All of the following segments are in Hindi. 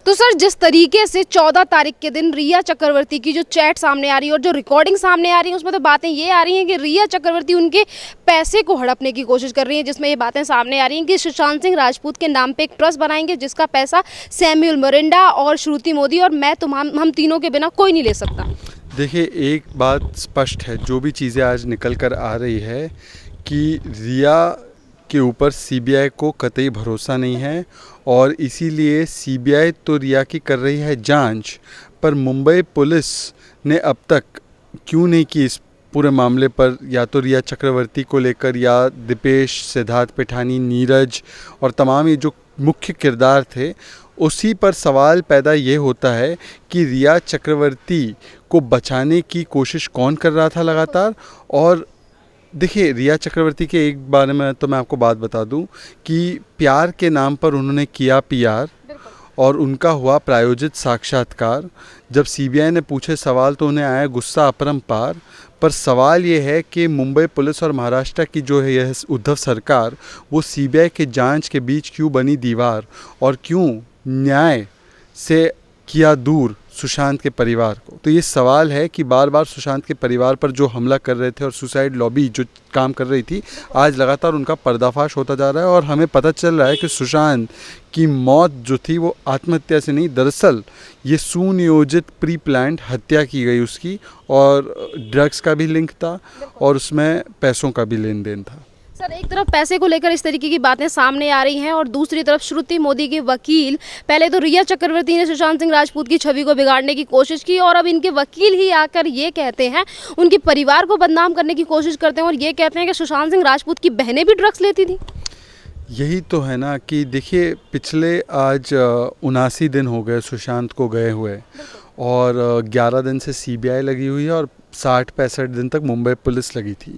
तो सर, जिस तरीके से 14 तारीख के दिन रिया चक्रवर्ती की जो चैट सामने आ रही है और जो रिकॉर्डिंग सामने आ रही है, उसमें तो बातें ये आ रही हैं कि रिया चक्रवर्ती उनके पैसे को हड़पने की कोशिश कर रही है, जिसमें ये बातें सामने आ रही हैं कि सुशांत सिंह राजपूत के नाम पे एक ट्रस्ट बनाएंगे जिसका पैसा सैमुअल मोरिंडा और श्रुति मोदी और मैं हम तीनों के बिना कोई नहीं ले सकता। देखिए, एक बात स्पष्ट है, जो भी चीज़ें आज निकल कर आ रही है कि रिया के ऊपर सीबीआई को कतई भरोसा नहीं है और इसीलिए सीबीआई तो रिया की कर रही है जांच, पर मुंबई पुलिस ने अब तक क्यों नहीं की इस पूरे मामले पर, या तो रिया चक्रवर्ती को लेकर या दीपेश, सिद्धार्थ पिठानी, नीरज और तमाम ये जो मुख्य किरदार थे, उसी पर सवाल पैदा ये होता है कि रिया चक्रवर्ती को बचाने की कोशिश कौन कर रहा था लगातार। और देखिए, रिया चक्रवर्ती के एक बारे में तो मैं आपको बात बता दूं कि प्यार के नाम पर उन्होंने किया पीआर और उनका हुआ प्रायोजित साक्षात्कार। जब सीबीआई ने पूछे सवाल तो उन्हें आया गुस्सा अपरंपार। पर सवाल ये है कि मुंबई पुलिस और महाराष्ट्र की जो है यह उद्धव सरकार, वो सीबीआई के जांच के बीच क्यों बनी दीवार और क्यों न्याय से किया दूर सुशांत के परिवार को। तो ये सवाल है कि बार बार सुशांत के परिवार पर जो हमला कर रहे थे और सुसाइड लॉबी जो काम कर रही थी, आज लगातार उनका पर्दाफाश होता जा रहा है और हमें पता चल रहा है कि सुशांत की मौत जो थी वो आत्महत्या से नहीं, दरअसल ये सुनियोजित प्री प्लान्ड हत्या की गई उसकी, और ड्रग्स का भी लिंक था और उसमें पैसों का भी लेन देन था। सर, एक तरफ पैसे को लेकर इस तरीके की बातें सामने आ रही हैं और दूसरी तरफ श्रुति मोदी के वकील, पहले तो रिया चक्रवर्ती ने सुशांत सिंह राजपूत की छवि को बिगाड़ने की कोशिश की और अब इनके वकील ही आकर ये कहते हैं, उनके परिवार को बदनाम करने की कोशिश करते हैं और ये कहते हैं कि सुशांत सिंह राजपूत की बहनें भी ड्रग्स लेती थी। यही तो है ना कि देखिए, पिछले आज 79 दिन हो गए सुशांत को गए हुए और 11 दिन से सीबीआई लगी हुई है और 60-65 दिन तक मुंबई पुलिस लगी थी।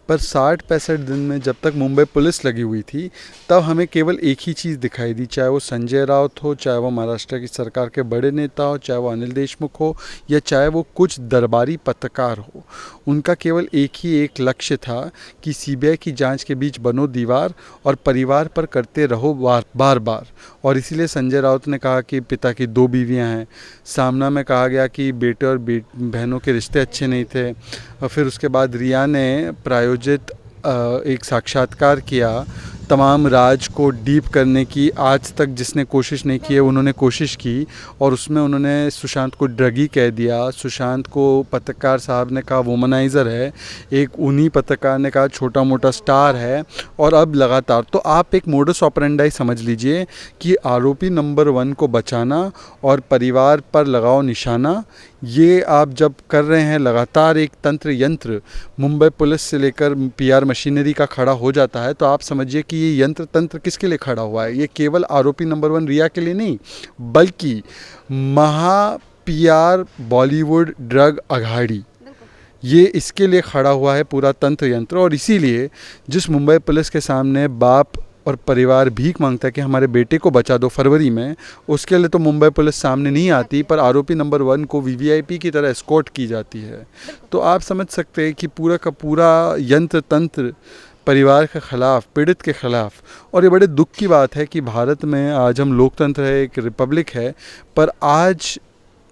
पर 60-65 दिन में जब तक मुंबई पुलिस लगी हुई थी, तब हमें केवल एक ही चीज़ दिखाई दी, चाहे वो संजय राउत हो, चाहे वो महाराष्ट्र की सरकार के बड़े नेता हो, चाहे वो अनिल देशमुख हो, या चाहे वो कुछ दरबारी पत्रकार हो। उनका केवल एक ही एक लक्ष्य था कि सीबीआई की जांच के बीच बनो दीवार और परिवार पर करते रहो बार बार। और इसीलिए संजय राउत ने कहा कि पिता की 2 बीवियां हैं, सामना में कहा गया कि बेटे और बहनों के रिश्ते अच्छे नहीं थे, और फिर उसके बाद रिया ने प्रायोजित एक साक्षात्कार किया, तमाम राज को डीप करने की आज तक जिसने कोशिश नहीं की है उन्होंने कोशिश की, और उसमें उन्होंने सुशांत को ड्रगी कह दिया। सुशांत को पत्रकार साहब ने कहा वुमनाइज़र है, एक उन्हीं पत्रकार ने कहा छोटा मोटा स्टार है, और अब लगातार तो आप एक मोडस ऑपरेंडाई समझ लीजिए कि आरोपी नंबर 1 को बचाना और परिवार पर लगाओ निशाना, ये आप जब कर रहे हैं लगातार एक तंत्र यंत्र मुंबई पुलिस से लेकर पीआर मशीनरी का खड़ा हो जाता है, तो आप समझिए कि ये यंत्र तंत्र किसके लिए खड़ा हुआ है। ये केवल आरोपी नंबर 1 रिया के लिए नहीं, बल्कि महा पीआर बॉलीवुड ड्रग अघाड़ी, ये इसके लिए खड़ा हुआ है पूरा तंत्र यंत्र। और इसीलिए जिस मुंबई पुलिस के सामने बाप और परिवार भीख मांगता है कि हमारे बेटे को बचा दो फरवरी में, उसके लिए तो मुंबई पुलिस सामने नहीं आती, पर आरोपी नंबर 1 को वीवीआईपी की तरह एस्कॉर्ट की जाती है। तो आप समझ सकते हैं कि पूरा का पूरा यंत्र तंत्र परिवार के ख़िलाफ़, पीड़ित के ख़िलाफ़। और ये बड़े दुख की बात है कि भारत में आज हम लोकतंत्र है, एक रिपब्लिक है, पर आज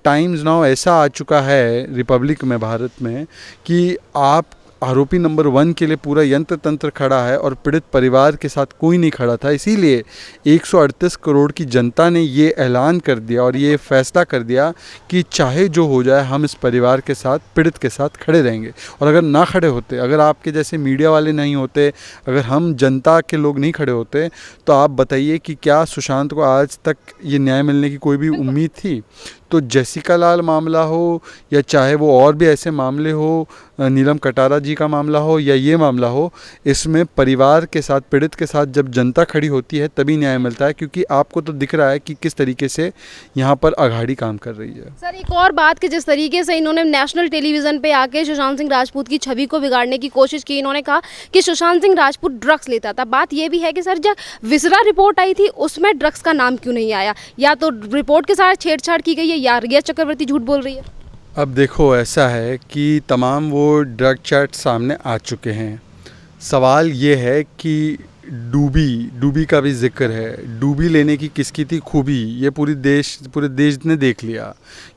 टाइम्स नाउ ऐसा आ चुका है रिपब्लिक में, भारत में, कि आप आरोपी नंबर 1 के लिए पूरा यंत्र तंत्र खड़ा है और पीड़ित परिवार के साथ कोई नहीं खड़ा था। इसीलिए 138 करोड़ की जनता ने ये ऐलान कर दिया और ये फैसला कर दिया कि चाहे जो हो जाए हम इस परिवार के साथ, पीड़ित के साथ खड़े रहेंगे। और अगर ना खड़े होते, अगर आपके जैसे मीडिया वाले नहीं होते, अगर हम जनता के लोग नहीं खड़े होते, तो आप बताइए कि क्या सुशांत को आज तक ये न्याय मिलने की कोई भी उम्मीद थी। तो जेसिका लाल मामला हो या चाहे वो और भी ऐसे मामले हो, नीलम कटारा जी का मामला हो या ये मामला हो, इसमें परिवार के साथ, पीड़ित के साथ जब जनता खड़ी होती है तभी न्याय मिलता है, क्योंकि आपको तो दिख रहा है कि किस तरीके से यहाँ पर अघाड़ी काम कर रही है। सर, एक और बात कि जिस तरीके से इन्होंने नेशनल टेलीविज़न पे आके सुशांत सिंह राजपूत की छवि को बिगाड़ने की कोशिश की, इन्होंने कहा कि सुशांत सिंह राजपूत ड्रग्स लेता था। बात ये भी है कि सर, जब विसरा रिपोर्ट आई थी उसमें ड्रग्स का नाम क्यों नहीं आया? या तो रिपोर्ट के साथ छेड़छाड़ की गई है या रिया चक्रवर्ती झूठ बोल रही है। अब देखो, ऐसा है कि तमाम वो ड्रग चैट सामने आ चुके हैं। सवाल ये है कि डूबी का भी जिक्र है। डूबी लेने की किसकी थी खूबी, ये पूरे देश ने देख लिया।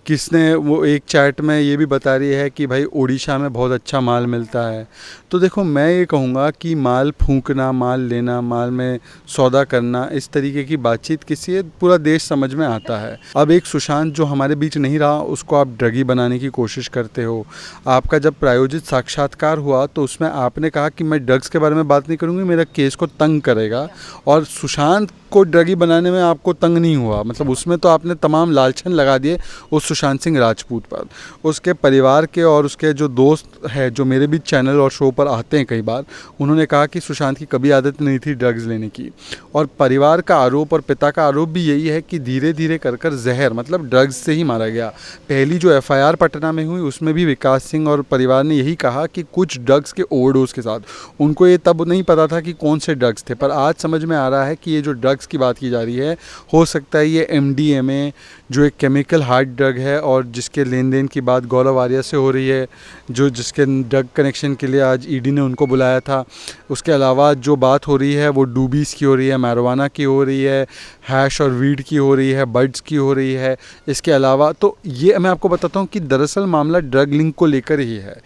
किसने, वो एक चैट में ये भी बता रही है कि भाई उड़ीसा में बहुत अच्छा माल मिलता है। तो देखो मैं ये कहूँगा कि माल फूंकना, माल लेना, माल में सौदा करना, इस तरीके की बातचीत किसी है पूरा देश समझ में आता है। अब एक सुशांत जो हमारे बीच नहीं रहा, उसको आप ड्रगी बनाने की कोशिश करते हो। आपका जब प्रायोजित साक्षात्कार हुआ तो उसमें आपने कहा कि मैं ड्रग्स के बारे में बात नहीं करूँगी, मेरा केस को तंग करेगा। और सुशांत को ड्रगी बनाने में आपको तंग नहीं हुआ, मतलब उसमें तो आपने तमाम लालछन लगा दिए उस सुशांत सिंह राजपूत पर, उसके परिवार के और उसके जो दोस्त है जो मेरे भी चैनल और शो पर आते हैं कई बार, उन्होंने कहा कि सुशांत की कभी आदत नहीं थी ड्रग्स लेने की। और परिवार का आरोप और पिता का आरोप भी यही है कि धीरे धीरे कर जहर, मतलब ड्रग्स से ही मारा गया। पहली जो एफआईआर पटना में हुई उसमें भी विकास सिंह और परिवार ने यही कहा कि कुछ ड्रग्स के ओवरडोज के साथ, उनको ये तब नहीं पता था कि कौन से ड्रग्स थे, पर आज समझ में आ रहा है कि ये जो ड्रग्स की बात की जा रही है, हो सकता है ये MDMA जो एक केमिकल हार्ड ड्रग है और जिसके लेन देन की बात गौरव आर्या से हो रही है, जो जिसके ड्रग कनेक्शन के लिए आज ईडी ने उनको बुलाया था। उसके अलावा जो बात हो रही है वो डूबीज़ की हो रही है, मैरिजुआना की हो रही है, हैश और वीड की हो रही है, बड्स की हो रही है। इसके अलावा तो ये मैं आपको बताता हूँ कि दरअसल मामला ड्रग लिंक को लेकर ही है।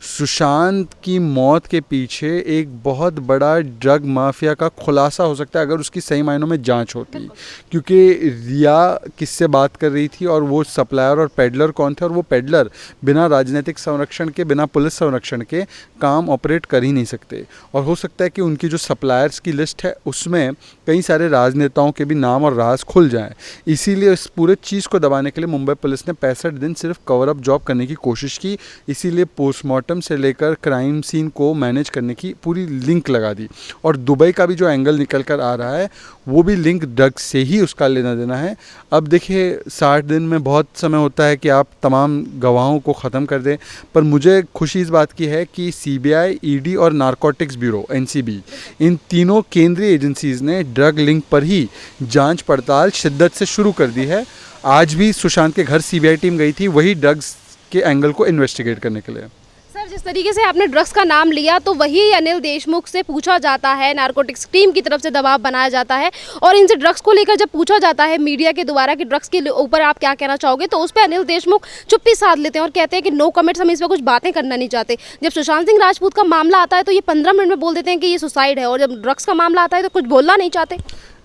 सुशांत की मौत के पीछे एक बहुत बड़ा ड्रग माफिया का खुलासा हो सकता है अगर उसकी सही मायनों में जांच होती, क्योंकि रिया किससे बात कर रही थी और वो सप्लायर और पेडलर कौन थे, और वो पेडलर बिना राजनीतिक संरक्षण के, बिना पुलिस संरक्षण के काम ऑपरेट कर ही नहीं सकते। और हो सकता है कि उनकी जो सप्लायर्स की लिस्ट है उसमें कई सारे राजनेताओं के भी नाम और राज खुल जाएं। इसीलिए इस पूरे चीज़ को दबाने के लिए मुंबई पुलिस ने 65 दिन सिर्फ कवर अप जॉब करने की कोशिश की। इसीलिए पोस्टमार्टम से लेकर क्राइम सीन को मैनेज करने की पूरी लिंक लगा दी। और दुबई का भी जो एंगल निकल कर आ रहा है वो भी लिंक ड्रग्स से ही उसका लेना देना है। अब देखिए 60 दिन में बहुत समय होता है कि आप तमाम गवाहों को ख़त्म कर दें, पर मुझे खुशी इस बात की है कि CBI, ED और नारकोटिक्स ब्यूरो NCB, इन तीनों केंद्रीय एजेंसीज़ ने ड्रग लिंक पर ही जांच पड़ताल शिद्दत से शुरू कर दी है। आज भी सुशांत के घर CBI टीम गई थी वही ड्रग्स के एंगल को इन्वेस्टिगेट करने के लिए। सर, जिस तरीके से आपने ड्रग्स का नाम लिया तो वही अनिल देशमुख से पूछा जाता है, नारकोटिक्स टीम की तरफ से दबाव बनाया जाता है और इनसे ड्रग्स को लेकर जब पूछा जाता है मीडिया के द्वारा कि ड्रग्स के ऊपर आप क्या कहना चाहोगे, तो उस पर अनिल देशमुख चुप्पी साध लेते हैं और कहते हैं कि नो कमेंट्स, हम इस पर कुछ बातें करना नहीं चाहते। जब सुशांत सिंह राजपूत का मामला आता है तो ये 15 मिनट में बोल देते हैं कि ये सुसाइड है, और जब ड्रग्स का मामला आता है तो कुछ बोलना नहीं चाहते।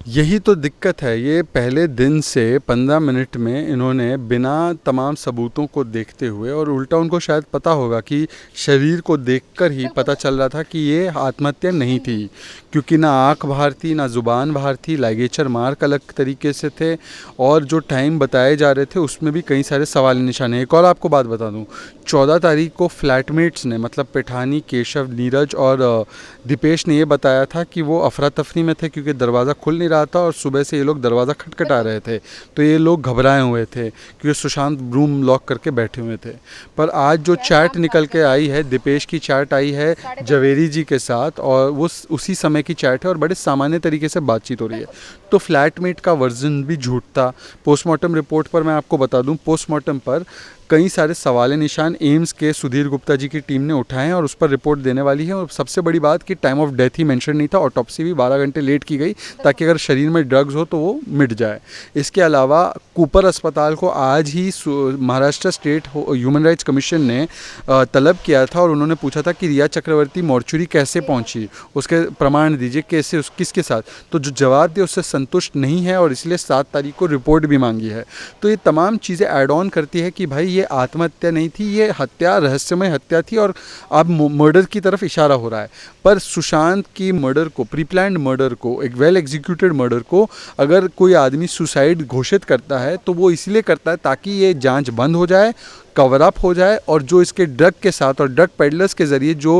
यही तो दिक्कत है। ये पहले दिन से 15 मिनट में इन्होंने बिना तमाम सबूतों को देखते हुए, और उल्टा उनको शायद पता होगा कि शरीर को देखकर ही पता चल रहा था कि ये आत्महत्या नहीं थी, क्योंकि ना आँख बाहर थी, ना ज़ुबान बाहर थी, लाइगेचर मार्क अलग तरीके से थे, और जो टाइम बताए जा रहे थे उसमें भी कई सारे सवाल निशान हैं। एक और आपको बात बता दूं, 14 तारीख को फ्लैटमेट्स ने, मतलब पेठानी, केशव, नीरज और दीपेश ने ये बताया था कि वो अफरा तफरी में थे क्योंकि दरवाज़ा खुल नहीं रहा था और सुबह से ये लोग दरवाज़ा खटखटा रहे थे, तो ये लोग घबराए हुए थे क्योंकि सुशांत रूम लॉक करके बैठे हुए थे। पर आज जो चैट निकल के आई है, दीपेश की चैट आई है जवेरी जी के साथ, और वो उसी समय की चैट है और बड़े सामान्य तरीके से बातचीत हो रही है। तो फ्लैटमेट का वर्जन भी झूठ था। पोस्टमार्टम रिपोर्ट पर मैं आपको बता दूं, पोस्टमार्टम पर कई सारे सवाल निशान एम्स के सुधीर गुप्ता जी की टीम ने उठाए हैं और उस पर रिपोर्ट देने वाली है। और सबसे बड़ी बात कि time of death he mention नहीं था, ऑटोप्सी भी 12 घंटे लेट की गई ताकि अगर शरीर में ड्रग्स हो तो वो मिट जाए। इसके अलावा कूपर अस्पताल को आज ही Maharashtra state human rights commission ने तलब किया था और उन्होंने पूछा था कि रिया चक्रवर्ती मॉर्चुरी कैसे पहुंची, उसके प्रमाण दीजिए, कैसे, किसके साथ। तो जो जवाब दिया उससे संतुष्ट नहीं है और इसलिए 7 तारीख को रिपोर्ट भी मांगी है। तो ये तमाम चीज़ें ऐड ऑन करती है कि भाई ये आत्महत्या नहीं थी, ये हत्या, रहस्यमय हत्या थी और अब मर्डर की तरफ इशारा हो रहा है। पर सुशांत की मर्डर को, प्री प्लान्ड मर्डर को, एक वेल एग्जीक्यूटेड मर्डर को अगर कोई आदमी सुसाइड घोषित करता है तो वो इसलिए करता है ताकि ये जांच बंद हो जाए, कवर अप हो जाए, और जो इसके ड्रग के साथ और ड्रग पेडलर्स के ज़रिए जो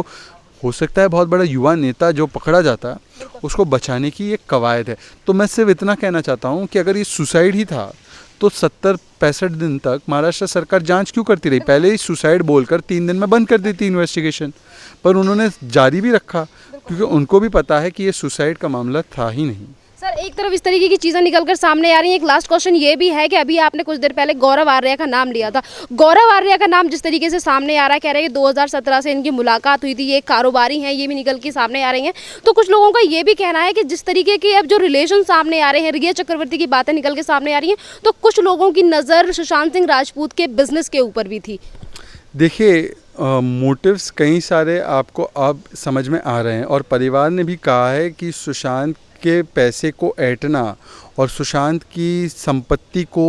हो सकता है बहुत बड़ा युवा नेता जो पकड़ा जाता है, उसको बचाने की एक कवायद है। तो मैं सिर्फ इतना कहना चाहता हूँ कि अगर ये सुसाइड ही था तो 70-65 दिन तक महाराष्ट्र सरकार जांच क्यों करती रही? पहले ही सुसाइड बोलकर 3 दिन में बंद कर देती इन्वेस्टिगेशन, पर उन्होंने जारी भी रखा क्योंकि उनको भी पता है कि ये सुसाइड का मामला था ही नहीं। सर, एक तरफ इस तरीके की चीज़ें निकलकर सामने आ रही हैं, एक लास्ट क्वेश्चन ये भी है कि अभी आपने कुछ देर पहले गौरव आर्या का नाम लिया था। गौरव आर्या का नाम जिस तरीके से सामने आ रहा है, कह रहे हैं कि 2017 से इनकी मुलाकात हुई थी, ये कारोबारी हैं, ये भी निकल के सामने आ रही हैं। तो कुछ लोगों का ये भी कहना है कि जिस तरीके के अब जो रिलेशन सामने आ रहे हैं, रिया चक्रवर्ती की बातें निकल के सामने आ रही हैं, तो कुछ लोगों की नज़र सुशांत सिंह राजपूत के बिजनेस के ऊपर भी थी। देखिए मोटिव्स कई सारे आपको अब समझ में आ रहे हैं और परिवार ने भी कहा है कि सुशांत के पैसे को ऐंठना और सुशांत की संपत्ति को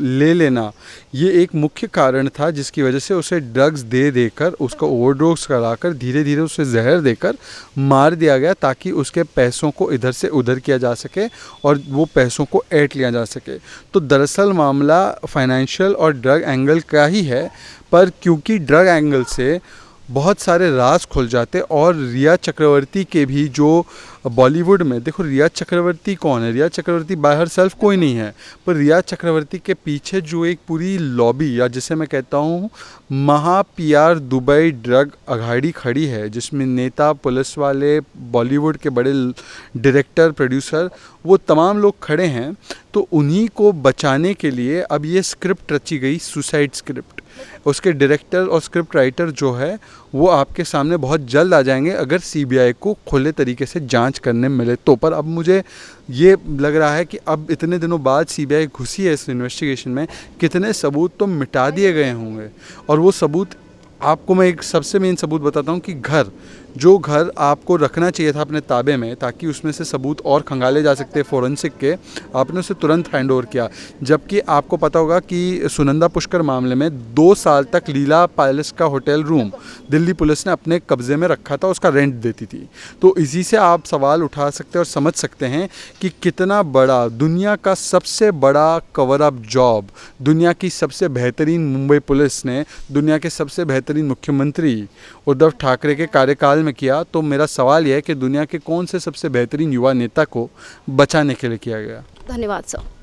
ले लेना ये एक मुख्य कारण था जिसकी वजह से उसे ड्रग्स दे देकर उसको ओवरडोज कराकर धीरे धीरे उसे जहर देकर मार दिया गया ताकि उसके पैसों को इधर से उधर किया जा सके और वो पैसों को ऐंठ लिया जा सके। तो दरअसल मामला फाइनेंशियल और ड्रग एंगल का ही है, पर क्योंकि ड्रग एंगल से बहुत सारे राज खुल जाते और रिया चक्रवर्ती के भी जो बॉलीवुड में, देखो रिया चक्रवर्ती कौन है, रिया चक्रवर्ती बाय हर सेल्फ कोई नहीं है, पर रिया चक्रवर्ती के पीछे जो एक पूरी लॉबी या जिसे मैं कहता हूँ महा PR दुबई ड्रग अघाड़ी खड़ी है, जिसमें नेता, पुलिस वाले, बॉलीवुड के बड़े डायरेक्टर, प्रोड्यूसर, वो तमाम लोग खड़े हैं। तो उन्हीं को बचाने के लिए अब ये स्क्रिप्ट रची गई, सुसाइड स्क्रिप्ट। उसके डायरेक्टर और स्क्रिप्ट राइटर जो है वो आपके सामने बहुत जल्द आ जाएंगे अगर CBI को खुले तरीके से जांच करने मिले तो। पर अब मुझे ये लग रहा है कि अब इतने दिनों बाद CBI घुसी है इस इन्वेस्टिगेशन में, कितने सबूत तो मिटा दिए गए होंगे। और वो सबूत आपको मैं एक सबसे मेन सबूत बताता हूँ कि जो घर आपको रखना चाहिए था अपने ताबे में ताकि उसमें से सबूत और खंगाले जा सकते फोरेंसिक के, आपने उसे तुरंत हैंड ओवर किया। जबकि आपको पता होगा कि सुनंदा पुष्कर मामले में 2 साल तक लीला पैलेस का होटल रूम दिल्ली पुलिस ने अपने कब्जे में रखा था, उसका रेंट देती थी। तो इसी से आप सवाल उठा सकते हैं और समझ सकते हैं कि कितना बड़ा, दुनिया का सबसे बड़ा कवर अप जॉब दुनिया की सबसे बेहतरीन मुंबई पुलिस ने दुनिया के सबसे बेहतरीन मुख्यमंत्री उद्धव ठाकरे के कार्यकाल में किया। तो मेरा सवाल यह है कि दुनिया के कौन से सबसे बेहतरीन युवा नेता को बचाने के लिए किया गया। धन्यवाद सर।